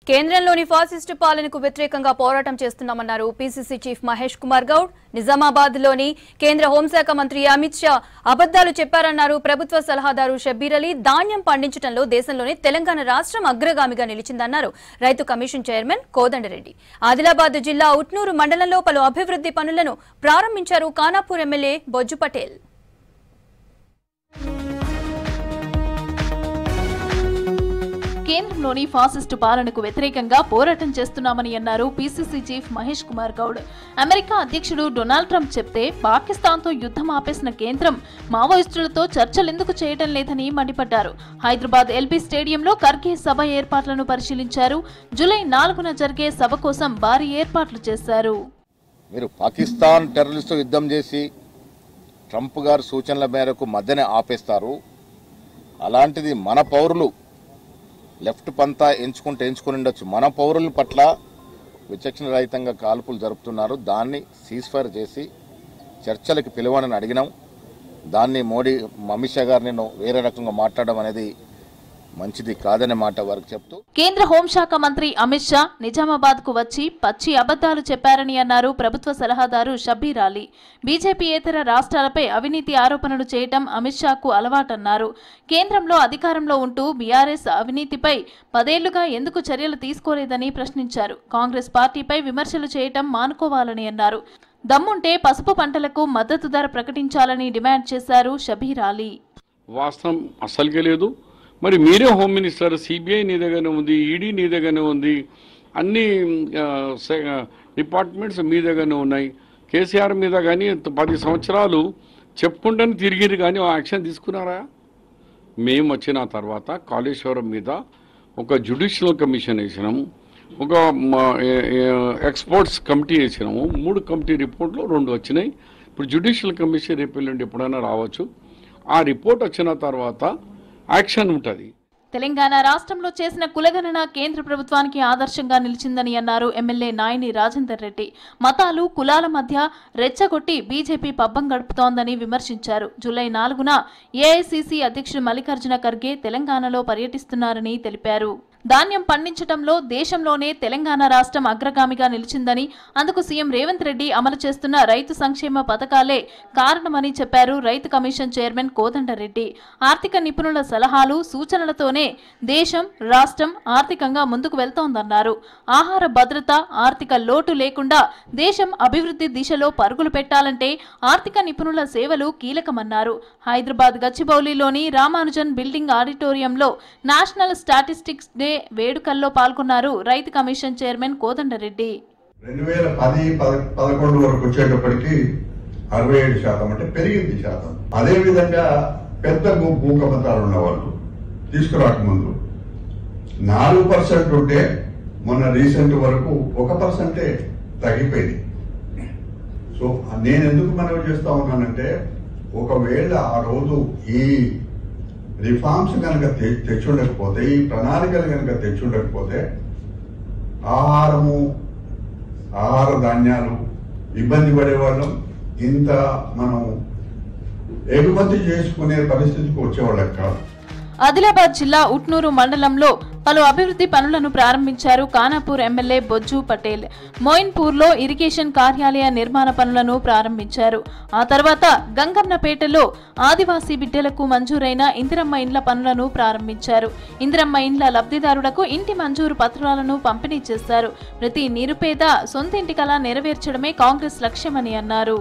కేంద్రంలోని ఫాసిస్టు పాలనకు వ్యతిరేకంగా పోరాటం చేస్తున్నామన్నారు పీసీసీ చీఫ్ మహేష్ కుమార్ గౌడ్. నిజామాబాద్లోని కేంద్ర హోంశాఖ మంత్రి అమిత్ షా అబద్దాలు చెప్పారన్నారు ప్రభుత్వ సలహాదారు షబ్బీర్ అలీ. ధాన్యం పండించడంలో దేశంలోనే తెలంగాణ రాష్ట్రం అగ్రగామిగా నిలిచిందన్నారు రైతు కమిషన్ చైర్మన్ కోదండరెడ్డి. ఆదిలాబాద్ జిల్లా ఉట్నూరు మండలంలో పలు అభివృద్ధి పనులను ప్రారంభించారు ఖానాపూర్ ఎమ్మెల్యే బొజ్జు పటేల్. కేంద్రంలోని ఫాసిస్టు పాలనకు వ్యతిరేకంగా పోరాటం చేస్తున్నామని అన్నారు PCC chief Mahesh Kumar Goud. America అధ్యక్షుడు డొనాల్డ్ ట్రంప్ చెప్తే పాకిస్తాన్తో యుద్ధం ఆపేసిన కేంద్రం మావోయిస్టులతో చర్చలెందుకు చేయడం లేదని మండిపడ్డారు. హైదరాబాద్ ఎల్బీ స్టేడియంలో ఖర్గే సభ ఏర్పాట్లను పరిశీలించారు. జూలై 4న జరిగే సభ కోసం భారీ ఏర్పాట్లు చేశారు. మీరు పాకిస్తాన్ టెర్రరిస్టు యుద్ధం చేసి ట్రంప్ గారి సూచనల మేరకు మధ్యనే ఆపేస్తారు. అలాంటిది మన పౌరులు లెఫ్ట్ పంతా ఎంచుకుని ఉండొచ్చు. మన పౌరుల పట్ల విచక్షణ రహితంగా కాల్పులు జరుపుతున్నారు. దాన్ని సీజ్ఫైర్ చేసి చర్చలకు పిలవని అడిగినాం. దాన్ని అమిత్ షా గారిని వేరే రకంగా మాట్లాడడం అనేది మంచిది కాదనే మాట వారికి చెప్తూ కేంద్ర హోంశాఖ మంత్రి అమిత్ షా నిజామాబాద్ కు వచ్చి పచ్చి అబద్దాలు చెప్పారని అన్నారు ప్రభుత్వ సలహాదారు షబ్బీర్ అలీ. బీజేపీయేతర రాష్ట్రాలపై అవినీతి ఆరోపణలు చేయడం అమిత్ షాకు అలవాటన్నారు. కేంద్రంలో అధికారంలో ఉంటూ బీఆర్ఎస్ అవినీతిపై 10 ఏళ్లుగా ఎందుకు చర్యలు తీసుకోలేదని ప్రశ్నించారు. కాంగ్రెస్ పార్టీపై విమర్శలు చేయడం మానుకోవాలని అన్నారు. దమ్ముంటే పసుపు పంటలకు మద్దతు ధర ప్రకటించాలని డిమాండ్ చేశారు షబ్బీర్ అలీ. వాస్తవం అస్సలుకే లేదు. మరి మీరే హోమ్ మినిస్టర్, సిబిఐ నీ దగ్గరనే ఉంది, ఈడీ నీ దగ్గరనే ఉంది, అన్ని డిపార్ట్మెంట్స్ మీ దగ్గరనే ఉన్నాయి. కేసీఆర్ మీద కానీ 10 సంవత్సరాలు చెప్పుకుంటూనే తిరిగిరు కానీ యాక్షన్ తీసుకున్నారా? మేము వచ్చిన తర్వాత కాళేశ్వరం మీద ఒక జ్యుడిషియల్ కమిషన్ వేసినాము, ఒక ఎక్స్పర్ట్స్ కమిటీ వేసినాము. 3 కమిటీ రిపోర్ట్లు 2 వచ్చినాయి. ఇప్పుడు జ్యుడిషియల్ కమిషన్ రేపు ఎల్లుండి ఎప్పుడైనా రావచ్చు. ఆ రిపోర్ట్ వచ్చిన తర్వాత యాక్షన్ ఉంటుంది. తెలంగాణ రాష్ట్రంలో చేసిన కులగణన కేంద్ర ప్రభుత్వానికి ఆదర్శంగా నిలిచిందని అన్నారు ఎమ్మెల్యే నాయని రాజేందర్ రెడ్డి. మతాలు కులాల మధ్య రెచ్చగొట్టి బీజేపీ పబ్బం గడుపుతోందని విమర్శించారు. జూలై 4న ఏఐసీసీ అధ్యక్షుడు మల్లికార్జున ఖర్గే తెలంగాణలో పర్యటిస్తున్నారని తెలిపారు. ధాన్యం పండించడంలో దేశంలోనే తెలంగాణ రాష్ట్రం అగ్రగామిగా నిలిచిందని, అందుకు సీఎం రేవంత్ రెడ్డి అమలు చేస్తున్న రైతు సంక్షేమ పథకాలే కారణమని చెప్పారు రైతు కమిషన్ చైర్మన్ కోదండరెడ్డి. ఆర్థిక నిపుణుల సలహాలు సూచనలతోనే దేశం రాష్ట్రం ఆర్థికంగా ముందుకు వెళ్తోందన్నారు. ఆహార భద్రత, ఆర్థిక లోటు లేకుండా దేశం అభివృద్ధి దిశలో పరుగులు పెట్టాలంటే ఆర్థిక నిపుణుల సేవలు కీలకమన్నారు. హైదరాబాద్ గచ్చిబౌలిలోని రామానుజన్ బిల్డింగ్ ఆడిటోరియంలో నేషనల్ స్టాటిస్టిక్స్ డే వేడుకల్లో పాల్గొన్నారు రైతు కమిషన్ చైర్మన్ కోదండరెడ్డి. 2010-11 వరకు వచ్చేటప్పటికి 67% అంటే పెరిగింది శాతం. అదే విధంగా పెద్ద భూకంపాలు ఉన్నవాళ్ళు తీసుకురాకముందు 4% ఉంటే మొన్న రీసెంట్ వరకు 1% తగ్గిపోయింది. సో నేను ఎందుకు మనవి చేస్తా ఉన్నానంటే, ఒకవేళ ఆ రోజు ఈ రిఫార్మ్స్ కనుక తెచ్చుండకపోతే, ఈ ప్రణాళికలు కనుక తెచ్చుండకపోతే ఆహార ధాన్యాలు ఇబ్బంది పడేవాళ్ళం, ఇంత మనం ఎగుమతి చేసుకునే పరిస్థితికి వచ్చేవాళ్ళకి కాదు. ఆదిలాబాద్ జిల్లా ఉట్నూరు మండలంలో పలు అభివృద్ధి పనులను ప్రారంభించారు ఖానాపూర్ ఎమ్మెల్యే బొజ్జు పటేల్. మోయిన్పూర్లో ఇరిగేషన్ కార్యాలయ నిర్మాణ పనులను ప్రారంభించారు. ఆ తర్వాత గంగన్నపేటలో ఆదివాసీ బిడ్డలకు మంజూరైన ఇందిరమ్మ ఇండ్ల పనులను ప్రారంభించారు. ఇందిరమ్మ ఇండ్ల లబ్ధిదారులకు ఇంటి మంజూరు పత్రాలను పంపిణీ చేశారు. ప్రతి నిరుపేద సొంతింటి కల నెరవేర్చడమే కాంగ్రెస్ లక్ష్యమని అన్నారు.